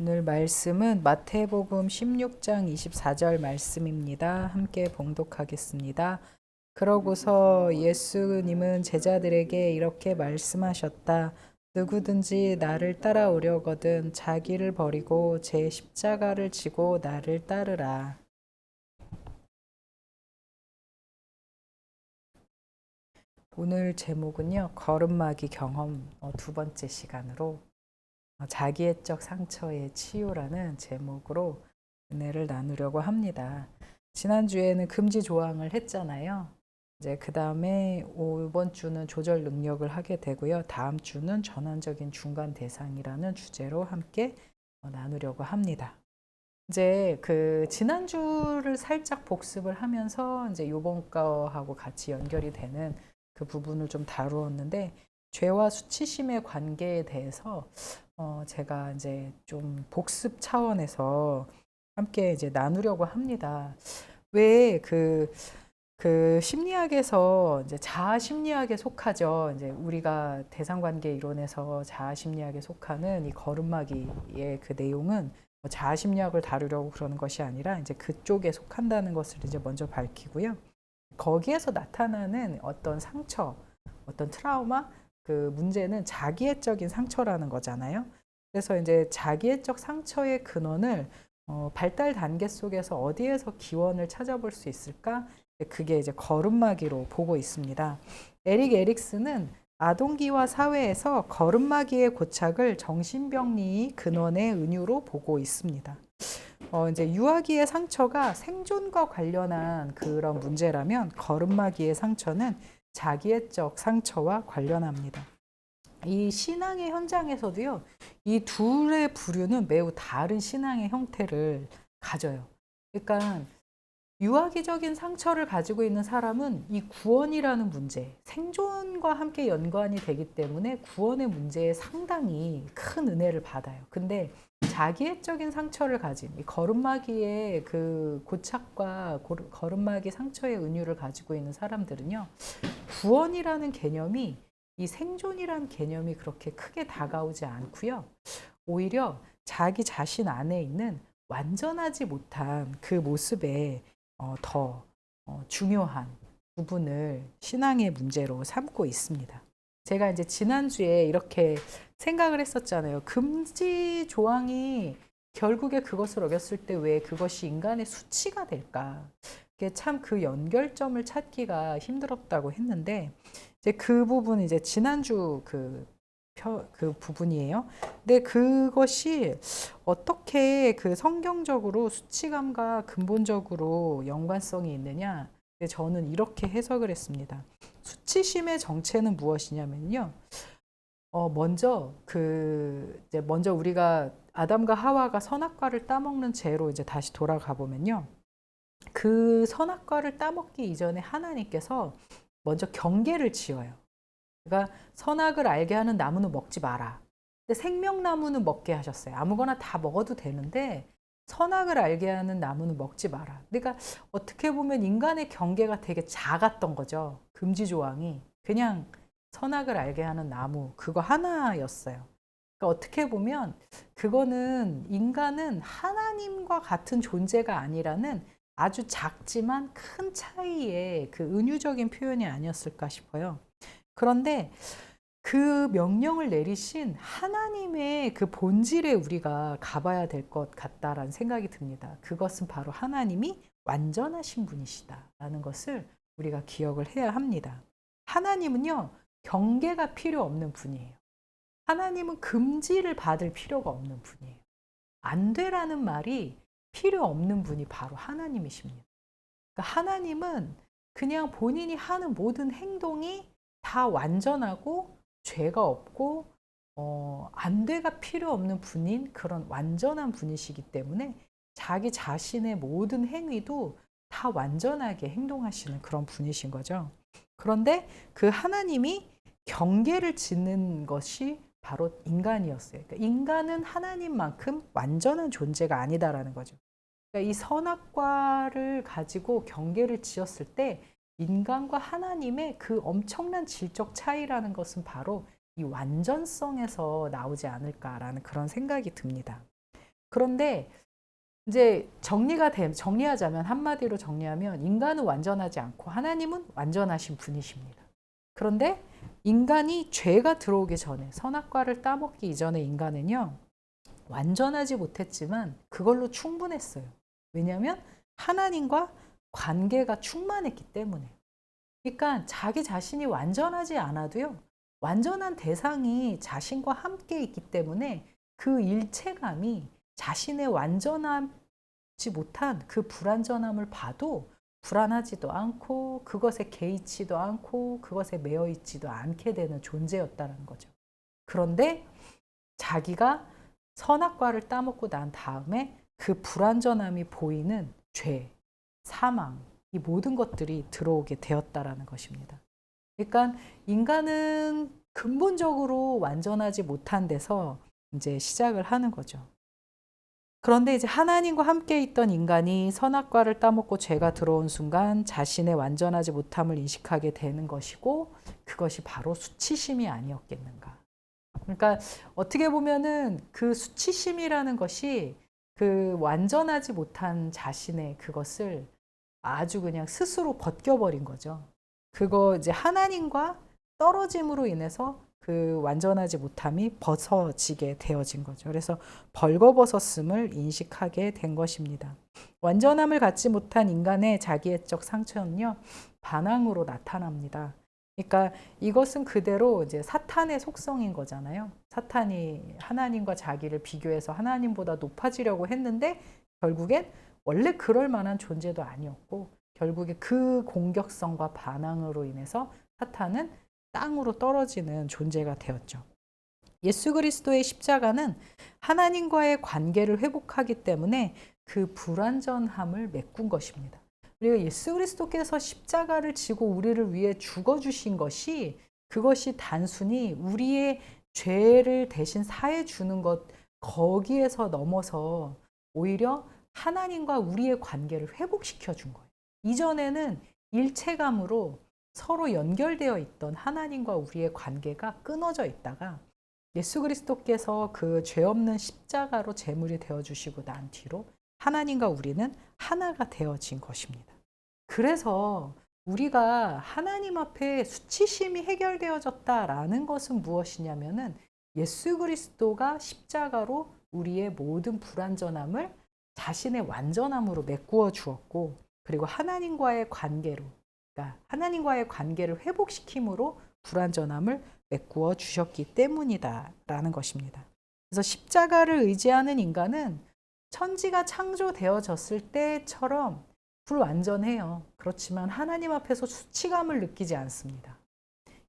오늘 말씀은 마태복음 16장 24절 말씀입니다. 함께 봉독하겠습니다. 그러고서 예수님은 제자들에게 이렇게 말씀하셨다. 누구든지 나를 따라오려거든 자기를 버리고 제 십자가를 지고 나를 따르라. 오늘 제목은요. 걸음마기 경험 두 번째 시간으로 자기애적 상처의 치유라는 제목으로 은혜를 나누려고 합니다. 지난주에는 금지 조항을 했잖아요. 이제 그 다음에 이번 주는 조절 능력을 하게 되고요. 다음 주는 전환적인 중간 대상이라는 주제로 함께 나누려고 합니다. 이제 그 지난주를 살짝 복습을 하면서 이제 요번 거하고 같이 연결이 되는 그 부분을 좀 다루었는데 죄와 수치심의 관계에 대해서 제가 이제 좀 복습 차원에서 함께 이제 나누려고 합니다. 왜 그 심리학에서 이제 자아 심리학에 속하죠. 이제 우리가 대상관계 이론에서 자아 심리학에 속하는 이 걸음마기의 그 내용은 뭐 자아 심리학을 다루려고 그러는 것이 아니라 이제 그쪽에 속한다는 것을 이제 먼저 밝히고요. 거기에서 나타나는 어떤 상처, 어떤 트라우마, 그 문제는 자기애적인 상처라는 거잖아요. 그래서 이제 자기애적 상처의 근원을 발달 단계 속에서 어디에서 기원을 찾아볼 수 있을까? 그게 이제 걸음마기로 보고 있습니다. 에릭 에릭스는 아동기와 사회에서 걸음마기의 고착을 정신병리의 근원의 은유로 보고 있습니다. 이제 유아기의 상처가 생존과 관련한 그런 문제라면 걸음마기의 상처는 자기애적 상처와 관련합니다. 이 신앙의 현장에서도요, 이 둘의 부류는 매우 다른 신앙의 형태를 가져요. 그러니까 유아기적인 상처를 가지고 있는 사람은 이 구원이라는 문제, 생존과 함께 연관이 되기 때문에 구원의 문제에 상당히 큰 은혜를 받아요. 근데 자기애적인 상처를 가진 이 걸음마기의 그 고착과 걸음마기 상처의 은유를 가지고 있는 사람들은요, 구원이라는 개념이 이 생존이라는 개념이 그렇게 크게 다가오지 않고요. 오히려 자기 자신 안에 있는 완전하지 못한 그 모습에 더 중요한 부분을 신앙의 문제로 삼고 있습니다. 제가 이제 지난주에 이렇게 생각을 했었잖아요. 금지 조항이 결국에 그것을 어겼을 때 왜 그것이 인간의 수치가 될까? 참 그 연결점을 찾기가 힘들었다고 했는데 이제 그 부분 이제 지난주 그 부분이에요. 근데 그것이 어떻게 그 성경적으로 수치감과 근본적으로 연관성이 있느냐? 저는 이렇게 해석을 했습니다. 수치심의 정체는 무엇이냐면요. 먼저 우리가 아담과 하와가 선악과를 따먹는 죄로 이제 다시 돌아가 보면요. 그 선악과를 따먹기 이전에 하나님께서 먼저 경계를 지어요. 그러니까 선악을 알게 하는 나무는 먹지 마라. 근데 생명나무는 먹게 하셨어요. 아무거나 다 먹어도 되는데 선악을 알게 하는 나무는 먹지 마라. 그러니까 어떻게 보면 인간의 경계가 되게 작았던 거죠. 금지 조항이. 그냥 선악을 알게 하는 나무 그거 하나였어요. 그러니까 어떻게 보면 그거는 인간은 하나님과 같은 존재가 아니라는 아주 작지만 큰 차이의 그 은유적인 표현이 아니었을까 싶어요. 그런데 그 명령을 내리신 하나님의 그 본질에 우리가 가봐야 될 것 같다라는 생각이 듭니다. 그것은 바로 하나님이 완전하신 분이시다라는 것을 우리가 기억을 해야 합니다. 하나님은요, 경계가 필요 없는 분이에요. 하나님은 금지를 받을 필요가 없는 분이에요. 안 되라는 말이 필요 없는 분이 바로 하나님이십니다. 그러니까 하나님은 그냥 본인이 하는 모든 행동이 다 완전하고 죄가 없고 안 돼가 필요 없는 분인 그런 완전한 분이시기 때문에 자기 자신의 모든 행위도 다 완전하게 행동하시는 그런 분이신 거죠. 그런데 그 하나님이 경계를 짓는 것이 바로 인간이었어요. 그러니까 인간은 하나님만큼 완전한 존재가 아니다라는 거죠. 그러니까 이 선악과를 가지고 경계를 지었을 때 인간과 하나님의 그 엄청난 질적 차이라는 것은 바로 이 완전성에서 나오지 않을까라는 그런 생각이 듭니다. 그런데 이제 정리하자면, 한마디로 정리하면, 인간은 완전하지 않고 하나님은 완전하신 분이십니다. 그런데 인간이 죄가 들어오기 전에, 선악과를 따먹기 이전에 인간은요, 완전하지 못했지만 그걸로 충분했어요. 왜냐하면 하나님과 관계가 충만했기 때문에. 그러니까 자기 자신이 완전하지 않아도요, 완전한 대상이 자신과 함께 있기 때문에 그 일체감이 자신의 완전하지 못한 그 불완전함을 봐도 불안하지도 않고 그것에 개의치도 않고 그것에 매여 있지도 않게 되는 존재였다는 거죠. 그런데 자기가 선악과를 따먹고 난 다음에 그 불완전함이 보이는 죄, 사망, 이 모든 것들이 들어오게 되었다라는 것입니다. 그러니까 인간은 근본적으로 완전하지 못한 데서 이제 시작을 하는 거죠. 그런데 이제 하나님과 함께 있던 인간이 선악과를 따먹고 죄가 들어온 순간 자신의 완전하지 못함을 인식하게 되는 것이고, 그것이 바로 수치심이 아니었겠는가. 그러니까 어떻게 보면은 그 수치심이라는 것이 그 완전하지 못한 자신의 그것을 아주 그냥 스스로 벗겨버린 거죠. 그거 이제 하나님과 떨어짐으로 인해서 그 완전하지 못함이 벗어지게 되어진 거죠. 그래서 벌거벗었음을 인식하게 된 것입니다. 완전함을 갖지 못한 인간의 자기애적 상처는요, 반항으로 나타납니다. 그러니까 이것은 그대로 이제 사탄의 속성인 거잖아요. 사탄이 하나님과 자기를 비교해서 하나님보다 높아지려고 했는데 결국엔 원래 그럴 만한 존재도 아니었고, 결국에 그 공격성과 반항으로 인해서 사탄은 땅으로 떨어지는 존재가 되었죠. 예수 그리스도의 십자가는 하나님과의 관계를 회복하기 때문에 그 불완전함을 메꾼 것입니다. 그리고 예수 그리스도께서 십자가를 지고 우리를 위해 죽어주신 것이, 그것이 단순히 우리의 죄를 대신 사해 주는 것, 거기에서 넘어서 오히려 하나님과 우리의 관계를 회복시켜 준 거예요. 이전에는 일체감으로 서로 연결되어 있던 하나님과 우리의 관계가 끊어져 있다가 예수 그리스도께서 그 죄 없는 십자가로 제물이 되어 주시고 난 뒤로 하나님과 우리는 하나가 되어진 것입니다. 그래서 우리가 하나님 앞에 수치심이 해결되어졌다라는 것은 무엇이냐면은, 예수 그리스도가 십자가로 우리의 모든 불완전함을 자신의 완전함으로 메꾸어 주었고, 그리고 하나님과의 관계로, 그러니까 하나님과의 관계를 회복시킴으로 불완전함을 메꾸어 주셨기 때문이다라는 것입니다. 그래서 십자가를 의지하는 인간은 천지가 창조되어졌을 때처럼 불완전해요. 그렇지만 하나님 앞에서 수치감을 느끼지 않습니다.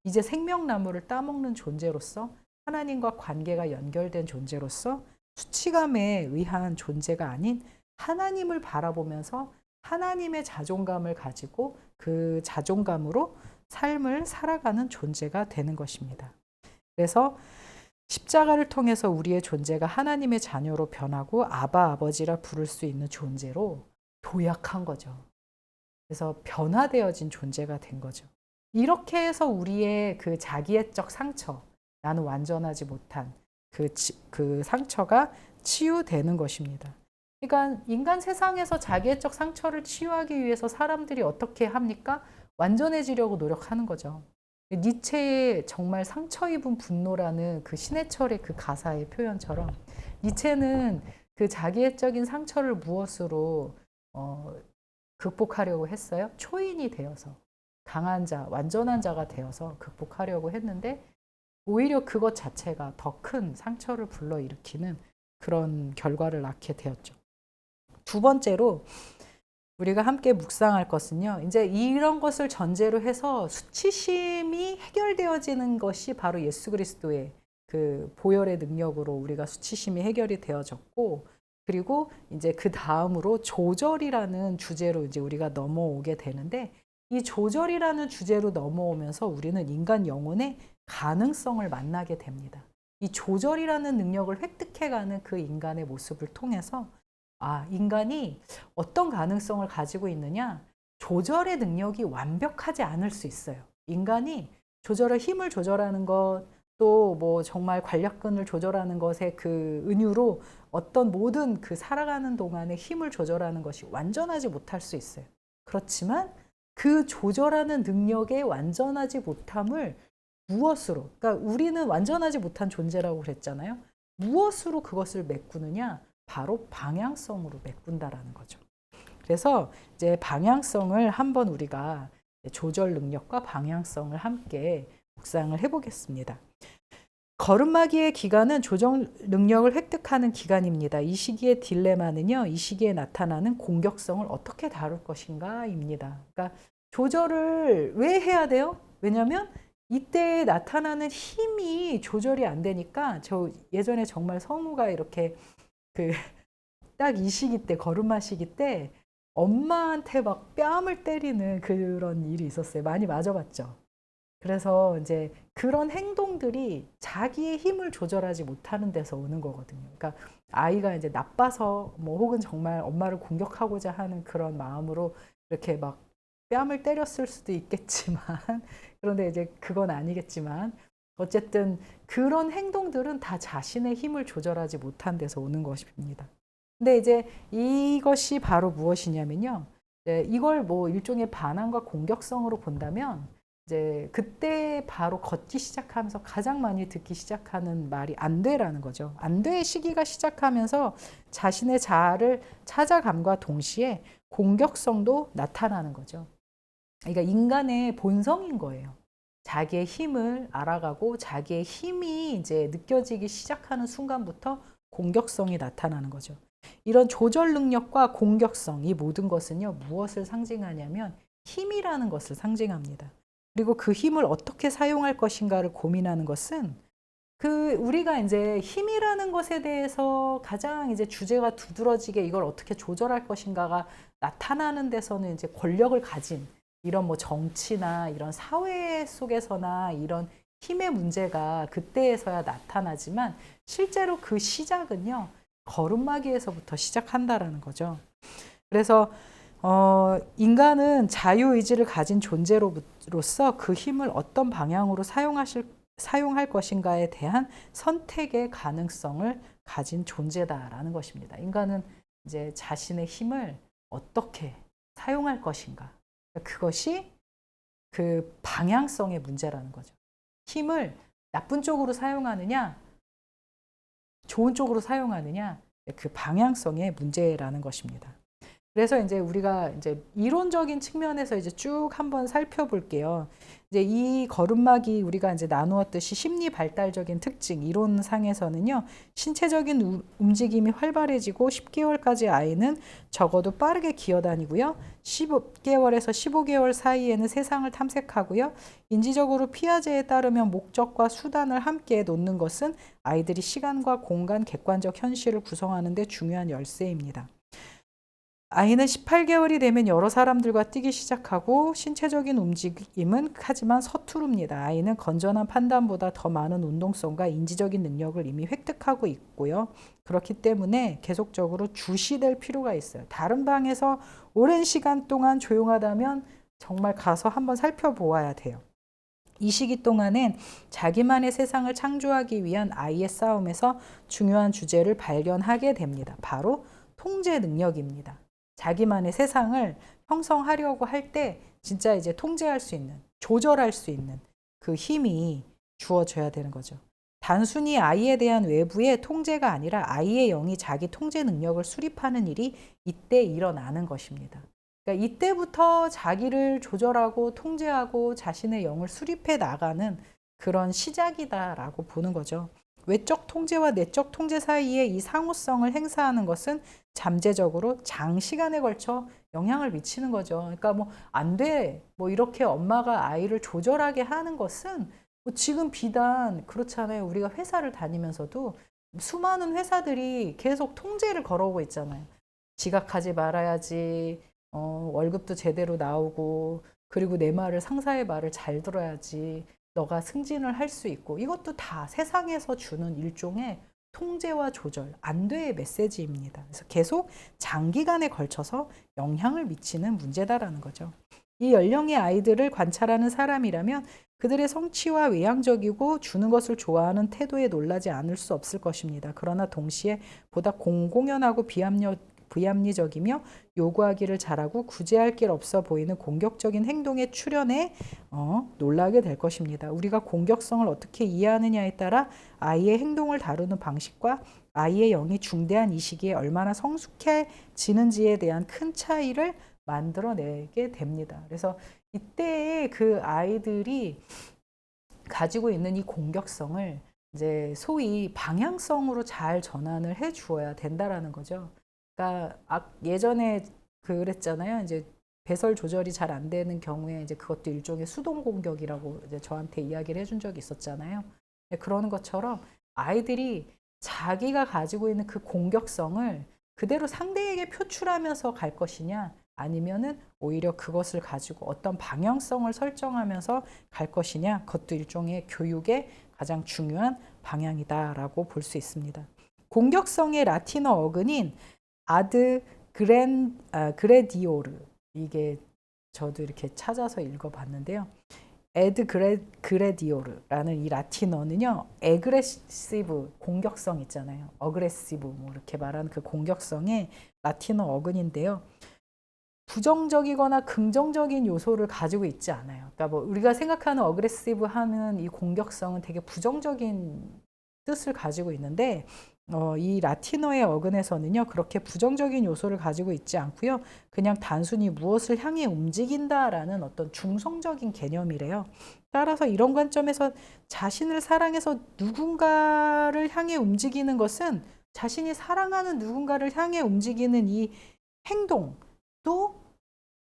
이제 생명나무를 따먹는 존재로서, 하나님과 관계가 연결된 존재로서 수치감에 의한 존재가 아닌 하나님을 바라보면서 하나님의 자존감을 가지고 그 자존감으로 삶을 살아가는 존재가 되는 것입니다. 그래서 십자가를 통해서 우리의 존재가 하나님의 자녀로 변하고 아바 아버지라 부를 수 있는 존재로 도약한 거죠. 그래서 변화되어진 존재가 된 거죠. 이렇게 해서 우리의 그 자기애적 상처, 나는 완전하지 못한 그 상처가 치유되는 것입니다. 그러니까 인간 세상에서 자기애적 상처를 치유하기 위해서 사람들이 어떻게 합니까? 완전해지려고 노력하는 거죠. 니체의 정말 상처 입은 분노라는 그 신해철의 그 가사의 표현처럼, 니체는 그 자기애적인 상처를 무엇으로 극복하려고 했어요? 초인이 되어서, 강한 자, 완전한 자가 되어서 극복하려고 했는데, 오히려 그것 자체가 더 큰 상처를 불러일으키는 그런 결과를 낳게 되었죠. 두 번째로 우리가 함께 묵상할 것은요, 이제 이런 것을 전제로 해서 수치심이 해결되어지는 것이 바로 예수 그리스도의 그 보혈의 능력으로 우리가 수치심이 해결이 되어졌고, 그리고 이제 그 다음으로 조절이라는 주제로 이제 우리가 넘어오게 되는데, 이 조절이라는 주제로 넘어오면서 우리는 인간 영혼의 가능성을 만나게 됩니다. 이 조절이라는 능력을 획득해가는 그 인간의 모습을 통해서, 인간이 어떤 가능성을 가지고 있느냐? 조절의 능력이 완벽하지 않을 수 있어요. 인간이 힘을 조절하는 것, 또 뭐 정말 관략근을 조절하는 것에 그 은유로 어떤 모든 그 살아가는 동안에 힘을 조절하는 것이 완전하지 못할 수 있어요. 그렇지만 그 조절하는 능력의 완전하지 못함을 무엇으로, 그러니까 우리는 완전하지 못한 존재라고 그랬잖아요. 무엇으로 그것을 메꾸느냐? 바로 방향성으로 메꾼다라는 거죠. 그래서 이제 방향성을 한번 우리가 조절 능력과 방향성을 함께 묵상을 해보겠습니다. 걸음마기의 기간은 조정 능력을 획득하는 기간입니다. 이 시기의 딜레마는요, 이 시기에 나타나는 공격성을 어떻게 다룰 것인가입니다. 그러니까 조절을 왜 해야 돼요? 왜냐하면 이때 나타나는 힘이 조절이 안 되니까, 저 예전에 정말 성우가 이렇게 그 딱 이 시기 때, 걸음마 시기 때 엄마한테 막 뺨을 때리는 그런 일이 있었어요. 많이 맞아봤죠. 그래서 이제 그런 행동들이 자기의 힘을 조절하지 못하는 데서 오는 거거든요. 그러니까 아이가 이제 나빠서 뭐 혹은 정말 엄마를 공격하고자 하는 그런 마음으로 이렇게 막 뺨을 때렸을 수도 있겠지만 그런데 이제 그건 아니겠지만 어쨌든 그런 행동들은 다 자신의 힘을 조절하지 못한 데서 오는 것입니다. 근데 이제 이것이 바로 무엇이냐면요. 이걸 뭐 일종의 반항과 공격성으로 본다면 이제 그때 바로 걷기 시작하면서 가장 많이 듣기 시작하는 말이 안 돼라는 거죠. 안 돼의 시기가 시작하면서 자신의 자아를 찾아감과 동시에 공격성도 나타나는 거죠. 그러니까 인간의 본성인 거예요. 자기의 힘을 알아가고 자기의 힘이 이제 느껴지기 시작하는 순간부터 공격성이 나타나는 거죠. 이런 조절 능력과 공격성, 이 모든 것은요, 무엇을 상징하냐면 힘이라는 것을 상징합니다. 그리고 그 힘을 어떻게 사용할 것인가를 고민하는 것은 우리가 이제 힘이라는 것에 대해서 가장 이제 주제가 두드러지게 이걸 어떻게 조절할 것인가가 나타나는 데서는 이제 권력을 가진 이런 뭐 정치나 이런 사회 속에서나 이런 힘의 문제가 그때에서야 나타나지만 실제로 그 시작은요, 걸음마기에서부터 시작한다라는 거죠. 그래서 인간은 자유의지를 가진 존재로서 그 힘을 어떤 방향으로 사용할 것인가에 대한 선택의 가능성을 가진 존재다라는 것입니다. 인간은 이제 자신의 힘을 어떻게 사용할 것인가. 그것이 그 방향성의 문제라는 거죠. 힘을 나쁜 쪽으로 사용하느냐, 좋은 쪽으로 사용하느냐, 그 방향성의 문제라는 것입니다. 그래서 이제 우리가 이제 이론적인 측면에서 이제 쭉 한번 살펴볼게요. 이제 이 걸음마기 우리가 이제 나누었듯이 심리 발달적인 특징, 이론상에서는요, 신체적인 움직임이 활발해지고 10개월까지 아이는 적어도 빠르게 기어다니고요, 10개월에서 15개월 사이에는 세상을 탐색하고요, 인지적으로 피아제에 따르면 목적과 수단을 함께 놓는 것은 아이들이 시간과 공간, 객관적 현실을 구성하는 데 중요한 열쇠입니다. 아이는 18개월이 되면 여러 사람들과 뛰기 시작하고 신체적인 움직임은 하지만 서투릅니다. 아이는 건전한 판단보다 더 많은 운동성과 인지적인 능력을 이미 획득하고 있고요. 그렇기 때문에 계속적으로 주시될 필요가 있어요. 다른 방에서 오랜 시간 동안 조용하다면 정말 가서 한번 살펴보아야 돼요. 이 시기 동안엔 자기만의 세상을 창조하기 위한 아이의 싸움에서 중요한 주제를 발견하게 됩니다. 바로 통제 능력입니다. 자기만의 세상을 형성하려고 할 때 진짜 이제 통제할 수 있는, 조절할 수 있는 그 힘이 주어져야 되는 거죠. 단순히 아이에 대한 외부의 통제가 아니라 아이의 영이 자기 통제 능력을 수립하는 일이 이때 일어나는 것입니다. 그러니까 이때부터 자기를 조절하고 통제하고 자신의 영을 수립해 나가는 그런 시작이다라고 보는 거죠. 외적 통제와 내적 통제 사이에 이 상호성을 행사하는 것은 잠재적으로 장시간에 걸쳐 영향을 미치는 거죠. 그러니까 뭐 안 돼, 뭐 이렇게 엄마가 아이를 조절하게 하는 것은 뭐 지금 비단 그렇잖아요. 우리가 회사를 다니면서도 수많은 회사들이 계속 통제를 걸어오고 있잖아요. 지각하지 말아야지, 월급도 제대로 나오고, 그리고 내 말을, 상사의 말을 잘 들어야지, 너가 승진을 할 수 있고, 이것도 다 세상에서 주는 일종의 통제와 조절, 안돼의 메시지입니다. 그래서 계속 장기간에 걸쳐서 영향을 미치는 문제다라는 거죠. 이 연령의 아이들을 관찰하는 사람이라면 그들의 성취와 외향적이고 주는 것을 좋아하는 태도에 놀라지 않을 수 없을 것입니다. 그러나 동시에 보다 공공연하고 비합리적이며 요구하기를 잘하고 구제할 길 없어 보이는 공격적인 행동의 출현에 놀라게 될 것입니다. 우리가 공격성을 어떻게 이해하느냐에 따라 아이의 행동을 다루는 방식과 아이의 영이 중대한 이 시기에 얼마나 성숙해지는지에 대한 큰 차이를 만들어내게 됩니다. 그래서 이때의 그 아이들이 가지고 있는 이 공격성을 이제 소위 방향성으로 잘 전환을 해 주어야 된다라는 거죠. 그러니까 예전에 그랬잖아요. 이제 배설 조절이 잘 안 되는 경우에 이제 그것도 일종의 수동 공격이라고 이제 저한테 이야기를 해준 적이 있었잖아요. 그러는 것처럼 아이들이 자기가 가지고 있는 그 공격성을 그대로 상대에게 표출하면서 갈 것이냐, 아니면은 오히려 그것을 가지고 어떤 방향성을 설정하면서 갈 것이냐, 그것도 일종의 교육의 가장 중요한 방향이다라고 볼 수 있습니다. 공격성의 라틴어 어근인 아드 그레디오르, 이게 저도 이렇게 찾아서 읽어봤는데요. 에드 그레디오르라는 이 라틴어는요, 에그레시브, 공격성 있잖아요. 어그레시브 뭐 이렇게 말하는 그 공격성의 라틴어 어근인데요. 부정적이거나 긍정적인 요소를 가지고 있지 않아요. 그러니까 뭐 우리가 생각하는 어그레시브 하는 이 공격성은 되게 부정적인 뜻을 가지고 있는데 이 라틴어의 어근에서는요, 그렇게 부정적인 요소를 가지고 있지 않고요, 그냥 단순히 무엇을 향해 움직인다라는 어떤 중성적인 개념이래요. 따라서 이런 관점에서 자신을 사랑해서 누군가를 향해 움직이는 것은 자신이 사랑하는 누군가를 향해 움직이는 이 행동도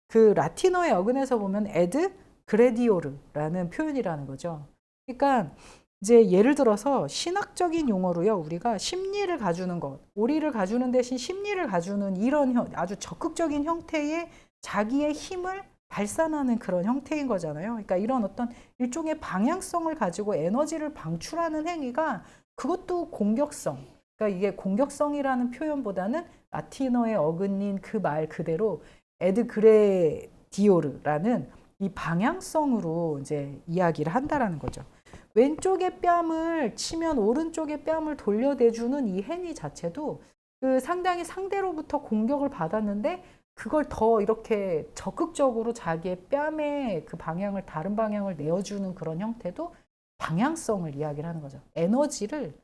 그 라틴어의 어근에서 보면 에드 그레디오르라는 표현이라는 거죠. 그러니까 이제 예를 들어서 신학적인 용어로요, 우리가 심리를 가주는 것, 오리를 가주는 대신 심리를 가주는 이런 아주 적극적인 형태의 자기의 힘을 발산하는 그런 형태인 거잖아요. 그러니까 이런 어떤 일종의 방향성을 가지고 에너지를 방출하는 행위가, 그것도 공격성. 그러니까 이게 공격성이라는 표현보다는 라틴어의 어근인 그 말 그대로 에드 그레디오르라는 이 방향성으로 이제 이야기를 한다라는 거죠. 왼쪽의 뺨을 치면 오른쪽의 뺨을 돌려대주는 이 행위 자체도 그 상당히 상대로부터 공격을 받았는데 그걸 더 이렇게 적극적으로 자기의 뺨의 그 방향을, 다른 방향을 내어주는 그런 형태도 방향성을 이야기를 하는 거죠. 에너지를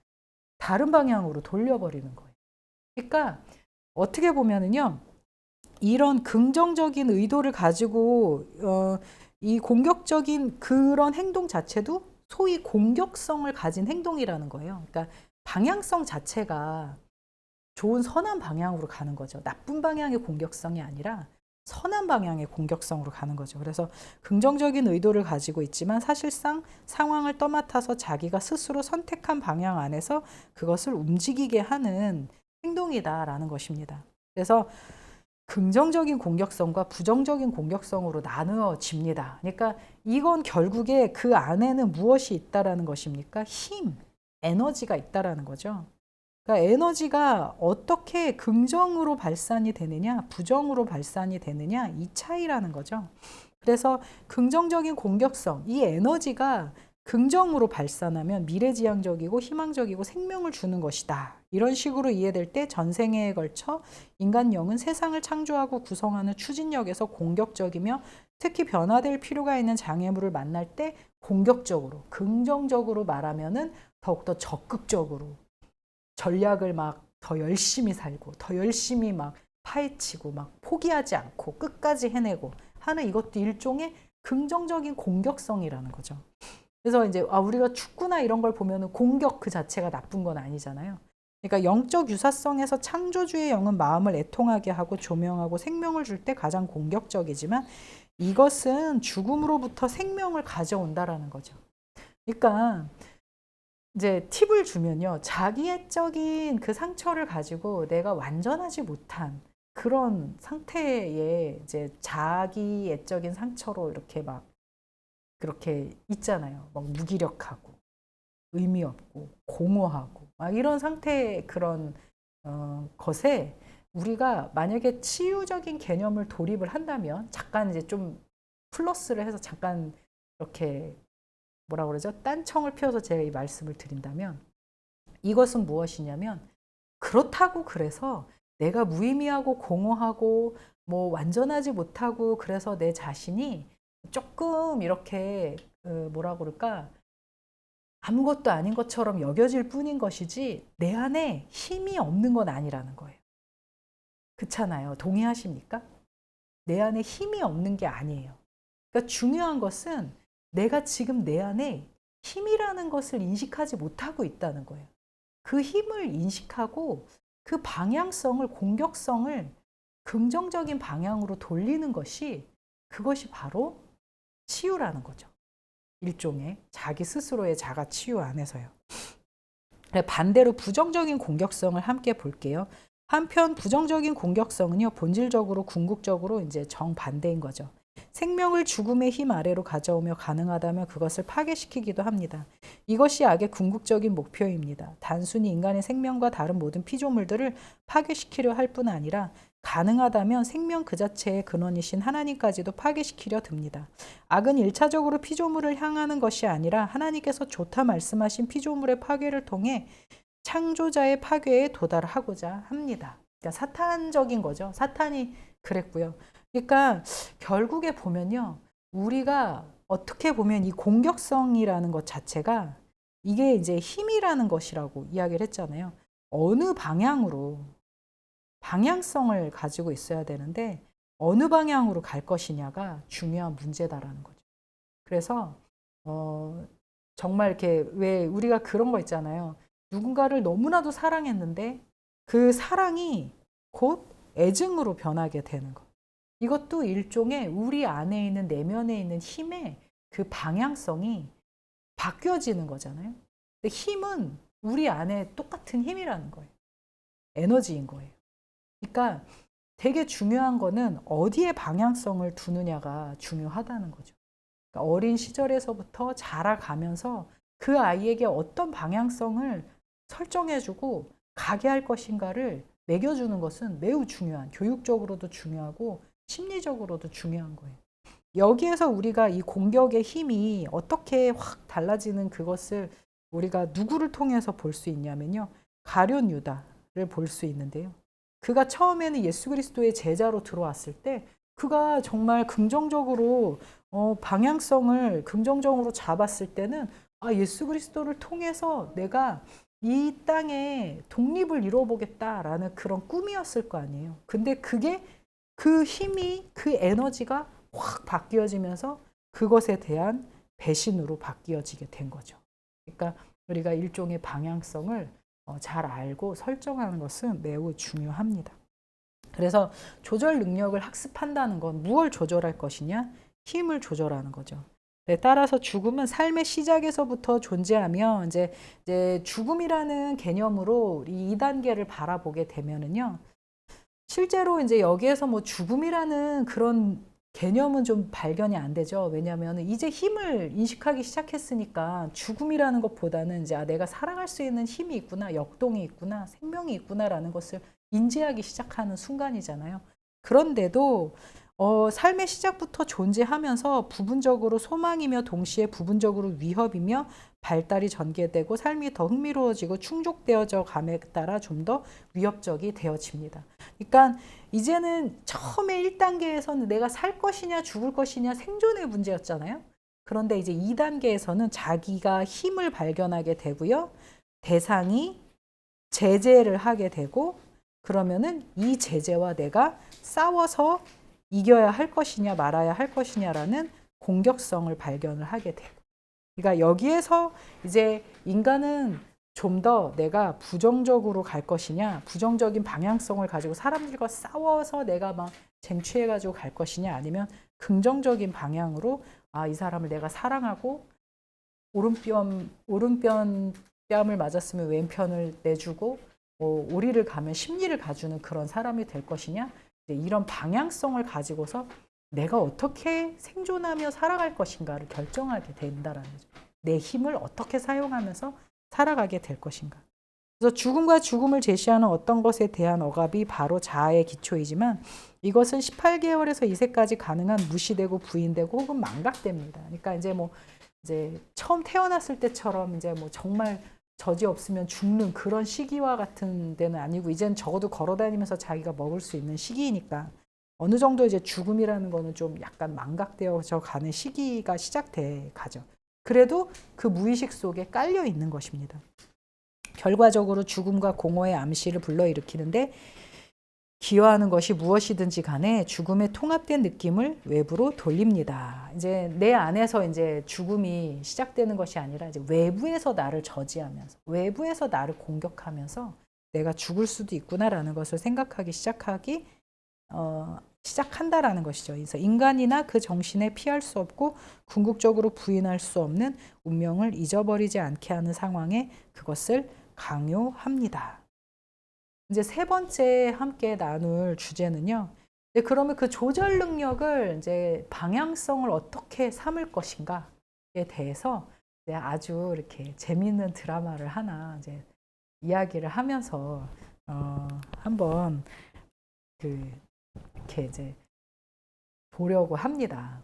다른 방향으로 돌려버리는 거예요. 그러니까 어떻게 보면은요, 이런 긍정적인 의도를 가지고 이 공격적인 그런 행동 자체도 소위 공격성을 가진 행동이라는 거예요. 그러니까 방향성 자체가 좋은 선한 방향으로 가는 거죠. 나쁜 방향의 공격성이 아니라 선한 방향의 공격성으로 가는 거죠. 그래서 긍정적인 의도를 가지고 있지만 사실상 상황을 떠맡아서 자기가 스스로 선택한 방향 안에서 그것을 움직이게 하는 행동이다라는 것입니다. 그래서 긍정적인 공격성과 부정적인 공격성으로 나누어집니다. 그러니까 이건 결국에 그 안에는 무엇이 있다라는 것입니까? 힘, 에너지가 있다라는 거죠. 그러니까 에너지가 어떻게 긍정으로 발산이 되느냐, 부정으로 발산이 되느냐, 이 차이라는 거죠. 그래서 긍정적인 공격성, 이 에너지가 긍정으로 발산하면 미래지향적이고 희망적이고 생명을 주는 것이다. 이런 식으로 이해될 때 전생에 걸쳐 인간 영은 세상을 창조하고 구성하는 추진력에서 공격적이며 특히 변화될 필요가 있는 장애물을 만날 때 공격적으로, 긍정적으로 말하면은 더욱더 적극적으로 전략을 막 더 열심히 살고 더 열심히 막 파헤치고 막 포기하지 않고 끝까지 해내고 하는, 이것도 일종의 긍정적인 공격성이라는 거죠. 그래서 이제 우리가 축구나 이런 걸 보면은 공격 그 자체가 나쁜 건 아니잖아요. 그러니까 영적 유사성에서 창조주의 영은 마음을 애통하게 하고 조명하고 생명을 줄 때 가장 공격적이지만 이것은 죽음으로부터 생명을 가져온다라는 거죠. 그러니까 이제 팁을 주면요, 자기애적인 그 상처를 가지고 내가 완전하지 못한 그런 상태에 이제 자기애적인 상처로 이렇게 막 그렇게 있잖아요. 막 무기력하고 의미 없고 공허하고 막 이런 상태의 그런 것에 우리가 만약에 치유적인 개념을 도입을 한다면, 잠깐 이제 좀 플러스를 해서 잠깐 이렇게 뭐라 그러죠? 딴청을 피워서 제가 이 말씀을 드린다면 이것은 무엇이냐면 그렇다고 그래서 내가 무의미하고 공허하고 뭐 완전하지 못하고 그래서 내 자신이 조금 이렇게 뭐라 그럴까 아무것도 아닌 것처럼 여겨질 뿐인 것이지 내 안에 힘이 없는 건 아니라는 거예요. 그렇잖아요. 동의하십니까? 내 안에 힘이 없는 게 아니에요. 그러니까 중요한 것은 내가 지금 내 안에 힘이라는 것을 인식하지 못하고 있다는 거예요. 그 힘을 인식하고 그 방향성을, 공격성을 긍정적인 방향으로 돌리는 것이 그것이 바로 치유라는 거죠. 일종의 자기 스스로의 자가 치유 안에서요. 반대로 부정적인 공격성을 함께 볼게요. 한편 부정적인 공격성은요, 본질적으로 궁극적으로 이제 정반대인 거죠. 생명을 죽음의 힘 아래로 가져오며 가능하다면 그것을 파괴시키기도 합니다. 이것이 악의 궁극적인 목표입니다. 단순히 인간의 생명과 다른 모든 피조물들을 파괴시키려 할 뿐 아니라 가능하다면 생명 그 자체의 근원이신 하나님까지도 파괴시키려 듭니다. 악은 1차적으로 피조물을 향하는 것이 아니라 하나님께서 좋다 말씀하신 피조물의 파괴를 통해 창조자의 파괴에 도달하고자 합니다. 그러니까 사탄적인 거죠. 사탄이 그랬고요. 그러니까 결국에 보면요. 우리가 어떻게 보면 이 공격성이라는 것 자체가 이게 이제 힘이라는 것이라고 이야기를 했잖아요. 어느 방향으로 방향성을 가지고 있어야 되는데 어느 방향으로 갈 것이냐가 중요한 문제다라는 거죠. 그래서 정말 이렇게 왜 우리가 그런 거 있잖아요. 누군가를 너무나도 사랑했는데 그 사랑이 곧 애증으로 변하게 되는 것. 이것도 일종의 우리 안에 있는 내면에 있는 힘의 그 방향성이 바뀌어지는 거잖아요. 근데 힘은 우리 안에 똑같은 힘이라는 거예요. 에너지인 거예요. 그러니까 되게 중요한 거는 어디에 방향성을 두느냐가 중요하다는 거죠. 그러니까 어린 시절에서부터 자라가면서 그 아이에게 어떤 방향성을 설정해주고 가게 할 것인가를 매겨주는 것은 매우 중요한, 교육적으로도 중요하고 심리적으로도 중요한 거예요. 여기에서 우리가 이 공격의 힘이 어떻게 확 달라지는 그것을 우리가 누구를 통해서 볼 수 있냐면요. 가룟 유다를 볼 수 있는데요. 그가 처음에는 예수 그리스도의 제자로 들어왔을 때 그가 정말 긍정적으로 방향성을 긍정적으로 잡았을 때는 예수 그리스도를 통해서 내가 이 땅에 독립을 이루어보겠다라는 그런 꿈이었을 거 아니에요. 근데 그게 그 힘이 그 에너지가 확 바뀌어지면서 그것에 대한 배신으로 바뀌어지게 된 거죠. 그러니까 우리가 일종의 방향성을 잘 알고 설정하는 것은 매우 중요합니다. 그래서 조절 능력을 학습한다는 건 무엇을 조절할 것이냐? 힘을 조절하는 거죠. 네, 따라서 죽음은 삶의 시작에서부터 존재하며 이제 죽음이라는 개념으로 이 2단계를 바라보게 되면은요. 실제로 이제 여기에서 뭐 죽음이라는 그런 개념은 좀 발견이 안 되죠. 왜냐하면 이제 힘을 인식하기 시작했으니까 죽음이라는 것보다는 이제 내가 살아갈 수 있는 힘이 있구나, 역동이 있구나, 생명이 있구나라는 것을 인지하기 시작하는 순간이잖아요. 그런데도 삶의 시작부터 존재하면서 부분적으로 소망이며 동시에 부분적으로 위협이며 발달이 전개되고 삶이 더 흥미로워지고 충족되어져 감에 따라 좀 더 위협적이 되어집니다. 그러니까 이제는 처음에 1단계에서는 내가 살 것이냐 죽을 것이냐 생존의 문제였잖아요. 그런데 이제 2단계에서는 자기가 힘을 발견하게 되고요. 대상이 제재를 하게 되고 그러면은 이 제재와 내가 싸워서 이겨야 할 것이냐 말아야 할 것이냐라는 공격성을 발견을 하게 되고 그러니까 여기에서 이제 인간은 좀 더 내가 부정적으로 갈 것이냐 부정적인 방향성을 가지고 사람들과 싸워서 내가 막 쟁취해가지고 갈 것이냐 아니면 긍정적인 방향으로 이 사람을 내가 사랑하고 오른뺨을 맞았으면 왼편을 내주고 오리를 가면 심리를 가주는 그런 사람이 될 것이냐 이런 방향성을 가지고서 내가 어떻게 생존하며 살아갈 것인가를 결정하게 된다라는 거죠. 내 힘을 어떻게 사용하면서 살아가게 될 것인가. 그래서 죽음과 죽음을 제시하는 어떤 것에 대한 억압이 바로 자아의 기초이지만 이것은 18개월에서 2세까지 가능한 무시되고 부인되고 혹은 망각됩니다. 그러니까 이제 뭐 이제 처음 태어났을 때처럼 이제 뭐 정말 젖이 없으면 죽는 그런 시기와 같은 데는 아니고 이제는 적어도 걸어다니면서 자기가 먹을 수 있는 시기이니까 어느 정도 이제 죽음이라는 거는 좀 약간 망각되어져 가는 시기가 시작돼 가죠. 그래도 그 무의식 속에 깔려 있는 것입니다. 결과적으로 죽음과 공허의 암시를 불러일으키는데 기여하는 것이 무엇이든지 간에 죽음의 통합된 느낌을 외부로 돌립니다. 이제 내 안에서 이제 죽음이 시작되는 것이 아니라 이제 외부에서 나를 저지하면서, 외부에서 나를 공격하면서 내가 죽을 수도 있구나라는 것을 생각하기 시작한다라는 것이죠. 그래서 인간이나 그 정신에 피할 수 없고 궁극적으로 부인할 수 없는 운명을 잊어버리지 않게 하는 상황에 그것을 강요합니다. 이제 세 번째 함께 나눌 주제는요. 그러면 그 조절 능력을 이제 방향성을 어떻게 삼을 것인가에 대해서 이제 아주 이렇게 재미있는 드라마를 하나 이제 이야기를 하면서 한번 이렇게 이제 보려고 합니다.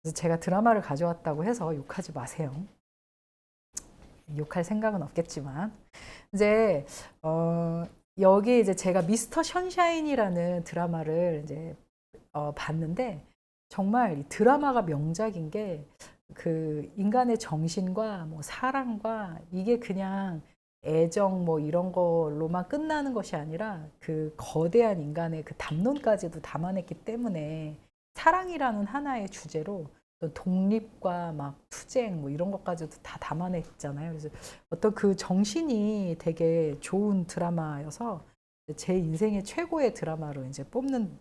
그래서 제가 드라마를 가져왔다고 해서 욕하지 마세요. 욕할 생각은 없겠지만 이제 여기 이제 제가 미스터 션샤인이라는 드라마를 이제 봤는데 정말 이 드라마가 명작인 게 그 인간의 정신과 뭐 사랑과 이게 그냥 애정 뭐 이런 걸로만 끝나는 것이 아니라 그 거대한 인간의 그 담론까지도 담아냈기 때문에 사랑이라는 하나의 주제로 독립과 막 투쟁 뭐 이런 것까지도 다 담아냈잖아요. 그래서 어떤 그 정신이 되게 좋은 드라마여서 제 인생의 최고의 드라마로 이제 뽑는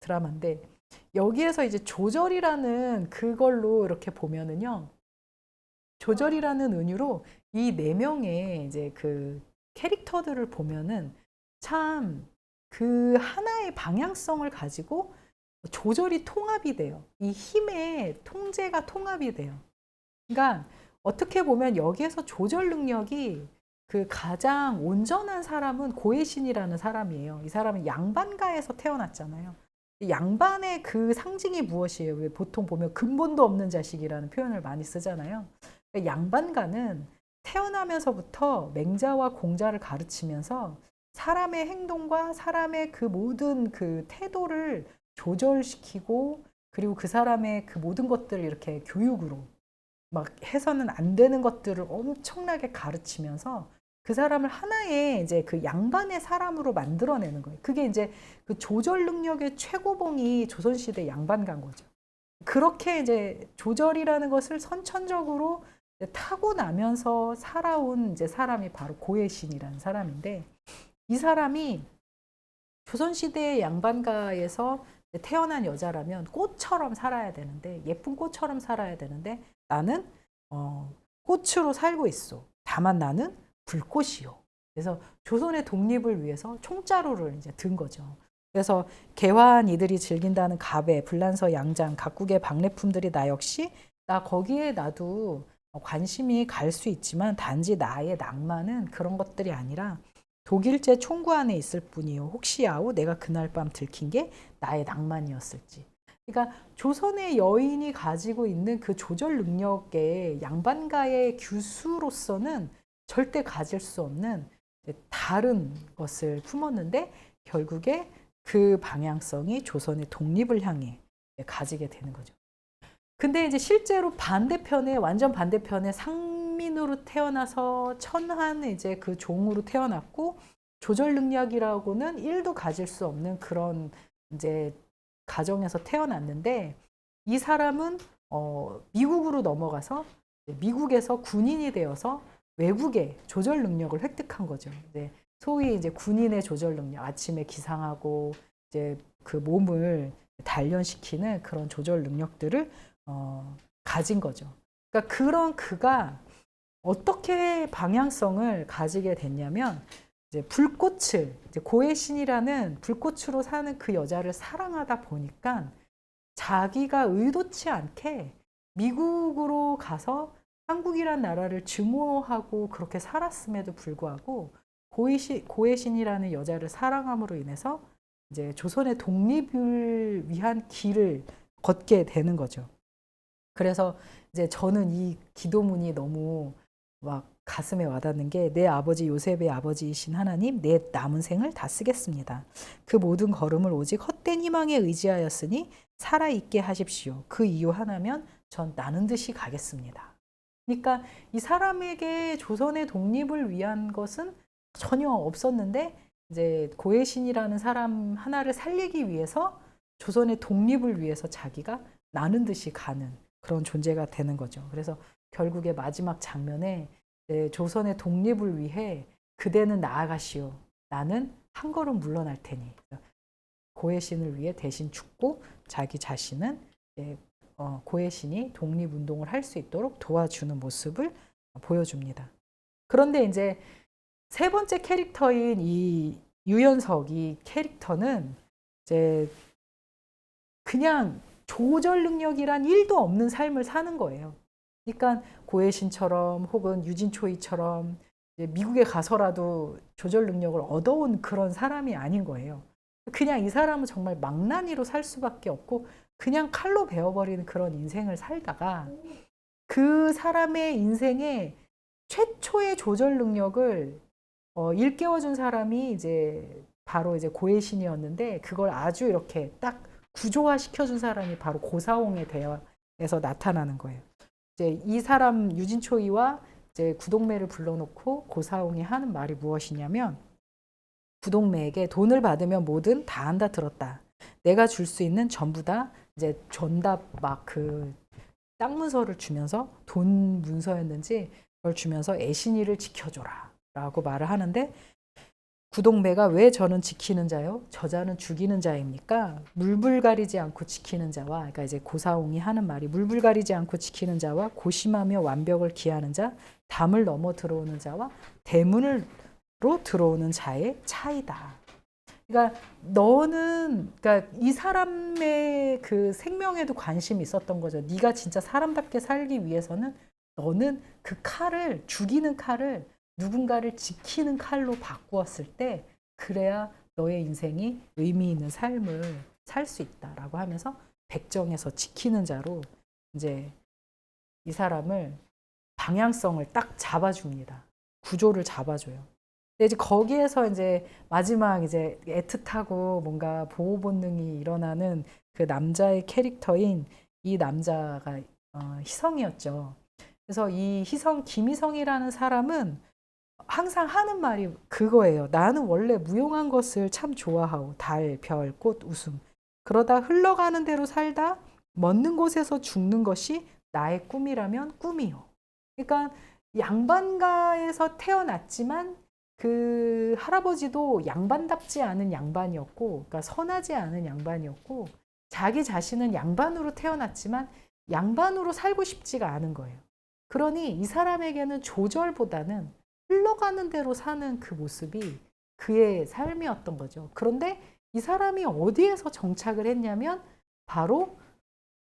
드라마인데 여기에서 이제 조절이라는 그걸로 이렇게 보면은요. 조절이라는 은유로 이 네 명의 이제 그 캐릭터들을 보면은 참 그 하나의 방향성을 가지고 조절이 통합이 돼요. 이 힘의 통제가 통합이 돼요. 그러니까 어떻게 보면 여기에서 조절 능력이 그 가장 온전한 사람은 고해신이라는 사람이에요. 이 사람은 양반가에서 태어났잖아요. 양반의 그 상징이 무엇이에요? 왜 보통 보면 근본도 없는 자식이라는 표현을 많이 쓰잖아요. 양반가는 태어나면서부터 맹자와 공자를 가르치면서 사람의 행동과 사람의 그 모든 그 태도를 조절시키고 그리고 그 사람의 그 모든 것들을 이렇게 교육으로 막 해서는 안 되는 것들을 엄청나게 가르치면서 그 사람을 하나의 이제 그 양반의 사람으로 만들어내는 거예요. 그게 이제 그 조절 능력의 최고봉이 조선시대 양반가인 거죠. 그렇게 이제 조절이라는 것을 선천적으로 타고나면서 살아온 이제 사람이 바로 고해신이라는 사람인데 이 사람이 조선시대의 양반가에서 태어난 여자라면 꽃처럼 살아야 되는데 예쁜 꽃처럼 살아야 되는데 나는 꽃으로 살고 있어. 다만 나는 불꽃이요. 그래서 조선의 독립을 위해서 총자루를 이제 든 거죠. 그래서 개화한 이들이 즐긴다는 가배, 불란서 양장, 각국의 박례품들이 나 역시 나 거기에 나도 관심이 갈 수 있지만 단지 나의 낭만은 그런 것들이 아니라 독일제 총구 안에 있을 뿐이요. 혹시 아우 내가 그날 밤 들킨 게 나의 낭만이었을지. 그러니까 조선의 여인이 가지고 있는 그 조절 능력의 양반가의 규수로서는 절대 가질 수 없는 다른 것을 품었는데 결국에 그 방향성이 조선의 독립을 향해 가지게 되는 거죠. 근데 이제 실제로 반대편에 완전 반대편에 상민으로 태어나서 천한 이제 그 종으로 태어났고 조절 능력이라고는 1도 가질 수 없는 그런 이제 가정에서 태어났는데 이 사람은 미국으로 넘어가서 미국에서 군인이 되어서 외국의 조절 능력을 획득한 거죠. 이제 소위 이제 군인의 조절 능력, 아침에 기상하고 이제 그 몸을 단련시키는 그런 조절 능력들을 가진 거죠. 그러니까 그런 그가 어떻게 방향성을 가지게 됐냐면 이제 불꽃을 이제 고해신이라는 불꽃으로 사는 그 여자를 사랑하다 보니까 자기가 의도치 않게 미국으로 가서 한국이란 나라를 증오하고 그렇게 살았음에도 불구하고 고해신이라는 여자를 사랑함으로 인해서 이제 조선의 독립을 위한 길을 걷게 되는 거죠. 그래서 이제 저는 이 기도문이 너무 막 가슴에 와닿는 게 내 아버지 요셉의 아버지이신 하나님 내 남은 생을 다 쓰겠습니다. 그 모든 걸음을 오직 헛된 희망에 의지하였으니 살아있게 하십시오. 그 이유 하나면 전 나는 듯이 가겠습니다. 그러니까 이 사람에게 조선의 독립을 위한 것은 전혀 없었는데 이제 고해신이라는 사람 하나를 살리기 위해서 조선의 독립을 위해서 자기가 나는 듯이 가는 그런 존재가 되는 거죠. 그래서 결국에 마지막 장면에 조선의 독립을 위해 그대는 나아가시오. 나는 한 걸음 물러날 테니. 고해신을 위해 대신 죽고 자기 자신은 고해신이 독립운동을 할 수 있도록 도와주는 모습을 보여줍니다. 그런데 이제 세 번째 캐릭터인 이 유연석 이 캐릭터는 이제 그냥 조절 능력이란 1도 없는 삶을 사는 거예요. 그러니까 고해신처럼 혹은 유진초이처럼 미국에 가서라도 조절 능력을 얻어온 그런 사람이 아닌 거예요. 그냥 이 사람은 정말 망나니로 살 수밖에 없고 그냥 칼로 베어버리는 그런 인생을 살다가 그 사람의 인생에 최초의 조절 능력을 일깨워준 사람이 이제 바로 이제 고해신이었는데 그걸 아주 이렇게 딱 구조화 시켜준 사람이 바로 고사홍에 대해서 나타나는 거예요. 이제 이 사람 유진초이와 이제 구동매를 불러놓고 고사홍이 하는 말이 무엇이냐면 구동매에게 돈을 받으면 뭐든 다 한다 들었다. 내가 줄 수 있는 전부 다 이제 전답 막 그 땅 문서를 주면서 돈 문서였는지 그걸 주면서 애신이를 지켜줘라 라고 말을 하는데 구동매가 왜 저는 지키는 자요? 저자는 죽이는 자입니까? 물불 가리지 않고 지키는 자와 그러니까 이제 고사홍이 하는 말이 물불 가리지 않고 지키는 자와 고심하며 완벽을 기하는 자, 담을 넘어 들어오는 자와 대문으로 들어오는 자의 차이다. 그러니까 너는 그러니까 이 사람의 그 생명에도 관심이 있었던 거죠. 네가 진짜 사람답게 살기 위해서는 너는 그 칼을 죽이는 칼을 누군가를 지키는 칼로 바꾸었을 때 그래야 너의 인생이 의미 있는 삶을 살 수 있다라고 하면서 백정에서 지키는 자로 이제 이 사람을 방향성을 딱 잡아줍니다. 구조를 잡아줘요. 근데 이제 거기에서 이제 마지막 이제 애틋하고 뭔가 보호 본능이 일어나는 그 남자의 캐릭터인 이 남자가 희성이었죠. 그래서 이 희성 김희성이라는 사람은 항상 하는 말이 그거예요. 나는 원래 무용한 것을 참 좋아하오. 달, 별, 꽃, 웃음. 그러다 흘러가는 대로 살다 먼 곳에서 죽는 것이 나의 꿈이라면 꿈이요. 그러니까 양반가에서 태어났지만 그 할아버지도 양반답지 않은 양반이었고, 그러니까 선하지 않은 양반이었고, 자기 자신은 양반으로 태어났지만 양반으로 살고 싶지가 않은 거예요. 그러니 이 사람에게는 조절보다는 흘러가는 대로 사는 그 모습이 그의 삶이었던 거죠. 그런데 이 사람이 어디에서 정착을 했냐면 바로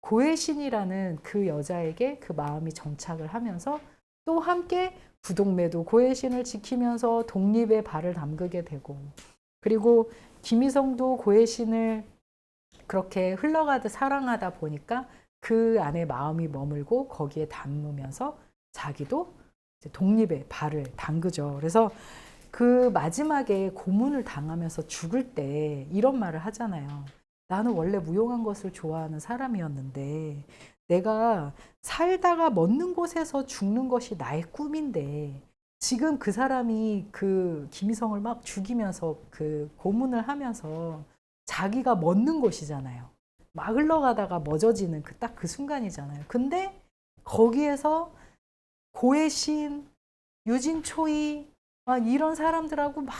고해신이라는 그 여자에게 그 마음이 정착을 하면서 또 함께 구동매도 고해신을 지키면서 독립의 발을 담그게 되고 그리고 김희성도 고해신을 그렇게 흘러가듯 사랑하다 보니까 그 안에 마음이 머물고 거기에 담으면서 자기도 독립의 발을 담그죠. 그래서 그 마지막에 고문을 당하면서 죽을 때 이런 말을 하잖아요. 나는 원래 무용한 것을 좋아하는 사람이었는데 내가 살다가 먼 곳에서 죽는 것이 나의 꿈인데 지금 그 사람이 그 김희성을 막 죽이면서 그 고문을 하면서 자기가 먼 곳이잖아요. 막 흘러가다가 멎어지는 그 딱 그 순간이잖아요. 근데 거기에서 고해신, 유진초이 이런 사람들하고 막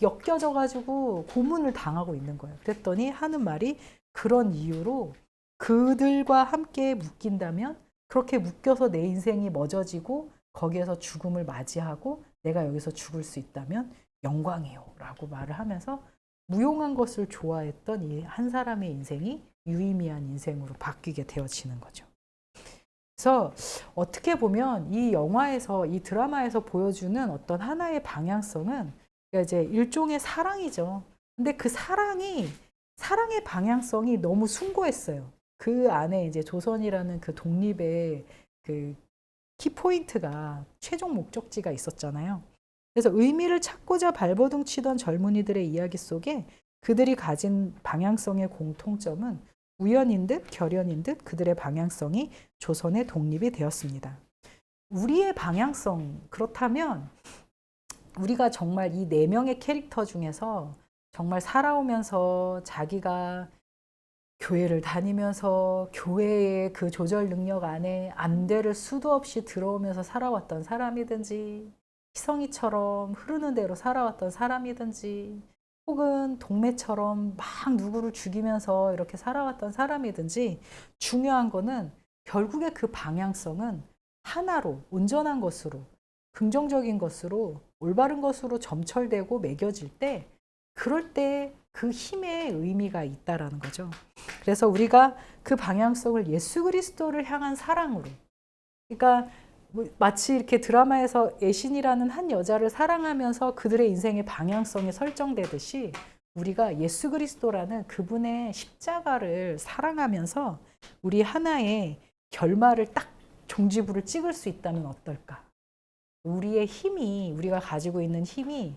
엮여져가지고 고문을 당하고 있는 거예요. 그랬더니 하는 말이 그런 이유로 그들과 함께 묶인다면 그렇게 묶여서 내 인생이 멎어지고 거기에서 죽음을 맞이하고 내가 여기서 죽을 수 있다면 영광이요 라고 말을 하면서 무용한 것을 좋아했던 이 한 사람의 인생이 유의미한 인생으로 바뀌게 되어지는 거죠. 그래서 어떻게 보면 이 영화에서 이 드라마에서 보여주는 어떤 하나의 방향성은 이제 일종의 사랑이죠. 근데 그 사랑이 사랑의 방향성이 너무 숭고했어요. 그 안에 이제 조선이라는 그 독립의 그 키포인트가 최종 목적지가 있었잖아요. 그래서 의미를 찾고자 발버둥 치던 젊은이들의 이야기 속에 그들이 가진 방향성의 공통점은 우연인 듯 결연인 듯 그들의 방향성이 조선의 독립이 되었습니다. 우리의 방향성, 그렇다면 우리가 정말 이 4명의 캐릭터 중에서 정말 살아오면서 자기가 교회를 다니면서 교회의 그 조절 능력 안에 안대를 수도 없이 들어오면서 살아왔던 사람이든지, 희성이처럼 흐르는 대로 살아왔던 사람이든지, 혹은 동매처럼 막 누구를 죽이면서 이렇게 살아왔던 사람이든지, 중요한 거는 결국에 그 방향성은 하나로, 온전한 것으로, 긍정적인 것으로, 올바른 것으로 점철되고 매겨질 때, 그럴 때 그 힘의 의미가 있다라는 거죠. 그래서 우리가 그 방향성을 예수 그리스도를 향한 사랑으로, 그러니까 마치 이렇게 드라마에서 애신이라는 한 여자를 사랑하면서 그들의 인생의 방향성이 설정되듯이 우리가 예수 그리스도라는 그분의 십자가를 사랑하면서 우리 하나의 결말을 딱 종지부를 찍을 수 있다면 어떨까? 우리의 힘이, 우리가 가지고 있는 힘이,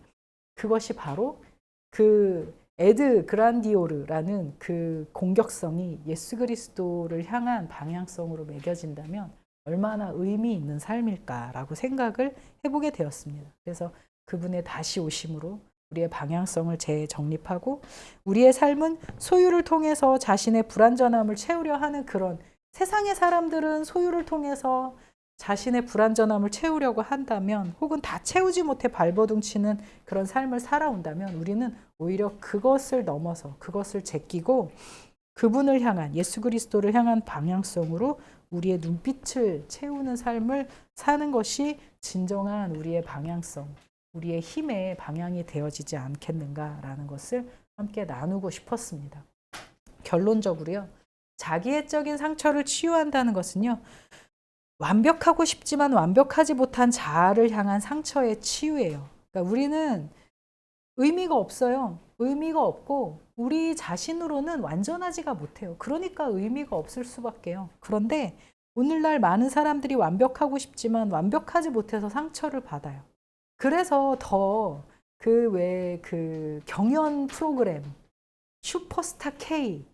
그것이 바로 그 에드 그란디오르라는 그 공격성이 예수 그리스도를 향한 방향성으로 매겨진다면 얼마나 의미 있는 삶일까라고 생각을 해보게 되었습니다. 그래서 그분의 다시 오심으로 우리의 방향성을 재정립하고 우리의 삶은 소유를 통해서 자신의 불완전함을 채우려 하는 그런, 세상의 사람들은 소유를 통해서 자신의 불완전함을 채우려고 한다면, 혹은 다 채우지 못해 발버둥 치는 그런 삶을 살아온다면, 우리는 오히려 그것을 넘어서 그것을 제끼고 그분을 향한, 예수 그리스도를 향한 방향성으로 우리의 눈빛을 채우는 삶을 사는 것이 진정한 우리의 방향성, 우리의 힘의 방향이 되어지지 않겠는가라는 것을 함께 나누고 싶었습니다. 결론적으로요, 자기애적인 상처를 치유한다는 것은요, 완벽하고 싶지만 완벽하지 못한 자아를 향한 상처의 치유예요. 그러니까 우리는 의미가 없어요. 의미가 없고 우리 자신으로는 완전하지가 못해요. 그러니까 의미가 없을 수밖에요. 그런데 오늘날 많은 사람들이 완벽하고 싶지만 완벽하지 못해서 상처를 받아요. 그래서 더 그 경연 프로그램 슈퍼스타 K,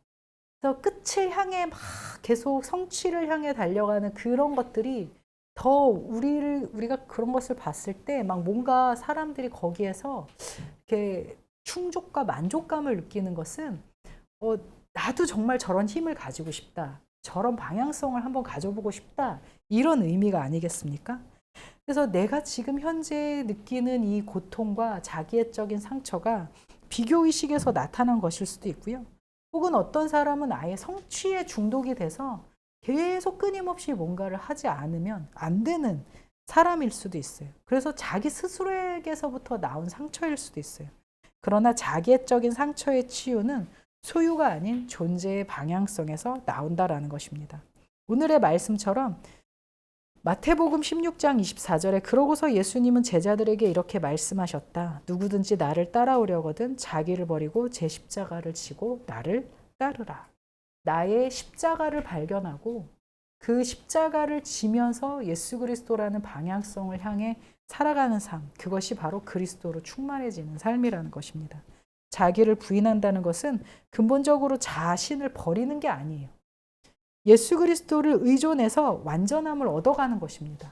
그래서 끝을 향해 막 계속 성취를 향해 달려가는 그런 것들이 더 우리가 그런 것을 봤을 때 막 뭔가 사람들이 거기에서 이렇게 충족과 만족감을 느끼는 것은 나도 정말 저런 힘을 가지고 싶다, 저런 방향성을 한번 가져보고 싶다, 이런 의미가 아니겠습니까? 그래서 내가 지금 현재 느끼는 이 고통과 자기애적인 상처가 비교의식에서 나타난 것일 수도 있고요. 혹은 어떤 사람은 아예 성취에 중독이 돼서 계속 끊임없이 뭔가를 하지 않으면 안 되는 사람일 수도 있어요. 그래서 자기 스스로에게서부터 나온 상처일 수도 있어요. 그러나 자기애적인 상처의 치유는 소유가 아닌 존재의 방향성에서 나온다라는 것입니다. 오늘의 말씀처럼 마태복음 16장 24절에 그러고서 예수님은 제자들에게 이렇게 말씀하셨다. 누구든지 나를 따라오려거든 자기를 버리고 제 십자가를 지고 나를 따르라. 나의 십자가를 발견하고 그 십자가를 지면서 예수 그리스도라는 방향성을 향해 살아가는 삶, 그것이 바로 그리스도로 충만해지는 삶이라는 것입니다. 자기를 부인한다는 것은 근본적으로 자신을 버리는 게 아니에요. 예수 그리스도를 의존해서 완전함을 얻어가는 것입니다.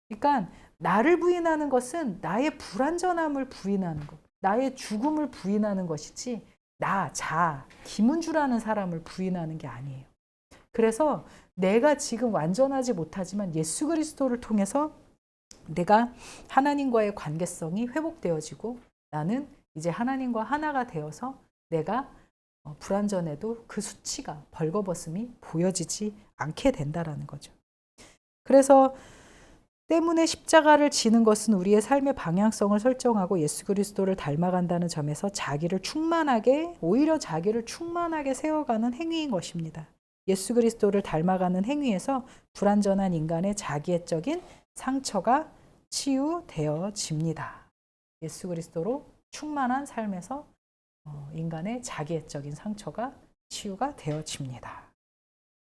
그러니까 나를 부인하는 것은 나의 불완전함을 부인하는 것, 나의 죽음을 부인하는 것이지 김은주라는 사람을 부인하는 게 아니에요. 그래서 내가 지금 완전하지 못하지만 예수 그리스도를 통해서 내가 하나님과의 관계성이 회복되어지고 나는 이제 하나님과 하나가 되어서 내가 불완전해도 그 수치가, 벌거벗음이 보여지지 않게 된다라는 거죠. 그래서 때문에 십자가를 지는 것은 우리의 삶의 방향성을 설정하고 예수 그리스도를 닮아간다는 점에서 오히려 자기를 충만하게 세워가는 행위인 것입니다. 예수 그리스도를 닮아가는 행위에서 불완전한 인간의 자기애적인 상처가 치유되어집니다. 예수 그리스도로 충만한 삶에서 인간의 자기애적인 상처가 치유가 되어집니다.